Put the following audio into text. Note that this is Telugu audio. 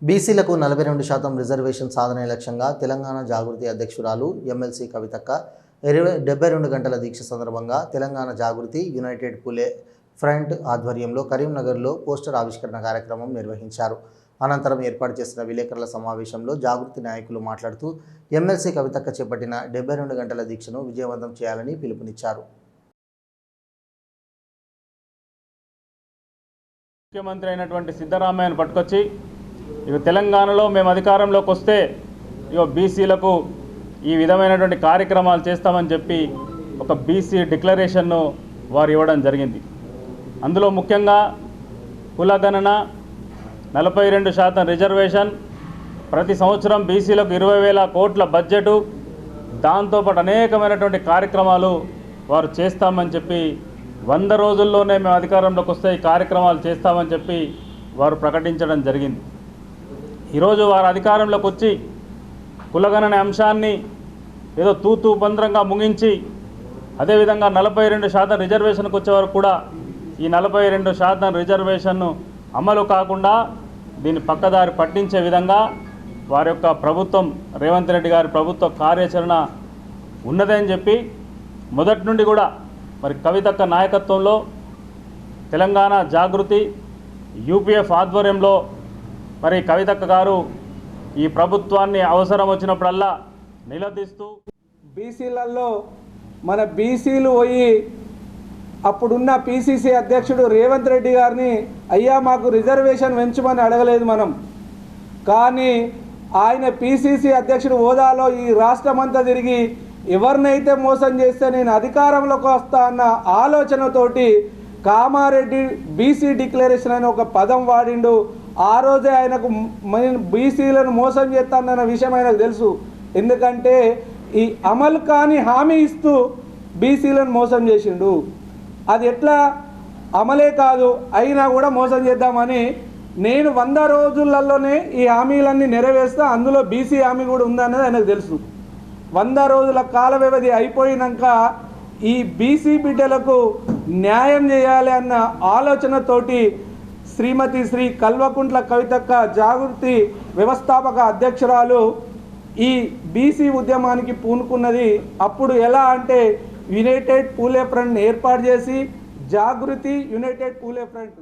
బీసీలకు 42% రిజర్వేషన్ సాధనే లక్ష్యంగా తెలంగాణ జాగృతి అధ్యక్షురాలు ఎమ్మెల్సీ కవితక్క 72 గంటల దీక్ష సందర్భంగా తెలంగాణ జాగృతి యునైటెడ్ పులే ఫ్రంట్ ఆధ్వర్యంలో కరీంనగర్లో పోస్టర్ ఆవిష్కరణ కార్యక్రమం నిర్వహించారు. అనంతరం ఏర్పాటు చేసిన విలేకరుల సమావేశంలో జాగృతి నాయకులు మాట్లాడుతూ ఎమ్మెల్సీ కవితక్క చేపట్టిన 72 గంటల దీక్షను విజయవంతం చేయాలని పిలుపునిచ్చారు. ముఖ్యమంత్రి అయినటువంటి సిద్ధరామయ్యను పట్టుకొచ్చి ఇక తెలంగాణలో మేము అధికారంలోకి వస్తే ఇక బీసీలకు ఈ విధమైనటువంటి కార్యక్రమాలు చేస్తామని చెప్పి ఒక బీసీ డిక్లరేషన్ను వారు ఇవ్వడం జరిగింది. అందులో ముఖ్యంగా కులగణన, 42% రిజర్వేషన్, ప్రతి సంవత్సరం బీసీలకు 20,000 కోట్ల బడ్జెటు, దాంతోపాటు అనేకమైనటువంటి కార్యక్రమాలు వారు చేస్తామని చెప్పి 100 రోజుల్లోనే మేము అధికారంలోకి వస్తే ఈ కార్యక్రమాలు చేస్తామని చెప్పి వారు ప్రకటించడం జరిగింది. ఈరోజు వారు అధికారంలోకి వచ్చి కులగణన అంశాన్ని ఏదో తూతూ బంద్రంగా ముగించి అదేవిధంగా 42% రిజర్వేషన్కి వచ్చేవారు కూడా ఈ 42% రిజర్వేషన్ను అమలు కాకుండా దీన్ని పక్కదారి పట్టించే విధంగా వారి యొక్క ప్రభుత్వం, రేవంత్ రెడ్డి గారి ప్రభుత్వ కార్యాచరణ ఉన్నదని చెప్పి మొదటి నుండి కూడా మరి కవితక్క నాయకత్వంలో తెలంగాణ జాగృతి యూపీఎఫ్ ఆధ్వర్యంలో మరి కవితక్క గారు ఈ ప్రభుత్వాన్ని అవసరం వచ్చినప్పుడల్లా నిలదీస్తూ బీసీలలో మన బీసీలు పోయి అప్పుడున్న పీసీసీ అధ్యక్షుడు రేవంత్ రెడ్డి గారిని అయ్యా మాకు రిజర్వేషన్ పెంచమని అడగలేదు మనం. కానీ ఆయన పీసీసీ అధ్యక్షుడు హోదాలో ఈ రాష్ట్రమంతా తిరిగి ఎవరినైతే మోసం చేస్తే నేను అధికారంలోకి వస్తా అన్న ఆలోచనతోటి కామారెడ్డి బీసీ డిక్లరేషన్ అనే ఒక పదం వాడిండు. ఆ రోజే ఆయనకు బీసీలను మోసం చేస్తానన్న విషయం ఆయనకు తెలుసు. ఎందుకంటే ఈ అమలు కాని హామీ ఇస్తూ బీసీలను మోసం చేసిండు. అది ఎట్లా అమలే కాదు అయినా కూడా మోసం చేద్దామని నేను 100 రోజులలోనే ఈ హామీలన్నీ నెరవేరుస్తా, అందులో బీసీ హామీ కూడా ఉందన్నది ఆయనకు తెలుసు. 100 రోజుల కాల వ్యవధి అయిపోయినాక ఈ బీసీ బిడ్డలకు న్యాయం చేయాలి అన్న ఆలోచనతోటి శ్రీమతి శ్రీ కల్వకుంట్ల కవితక్క జాగృతి వ్యవస్థాపక అధ్యక్షురాలు ఈ బీసీ ఉద్యమానికి పూనుకున్నది. అప్పుడు ఎలా అంటే యునైటెడ్ పూలే ఫ్రంట్ ఏర్పాటు చేసి జాగృతి యునైటెడ్ పూలే ఫ్రంట్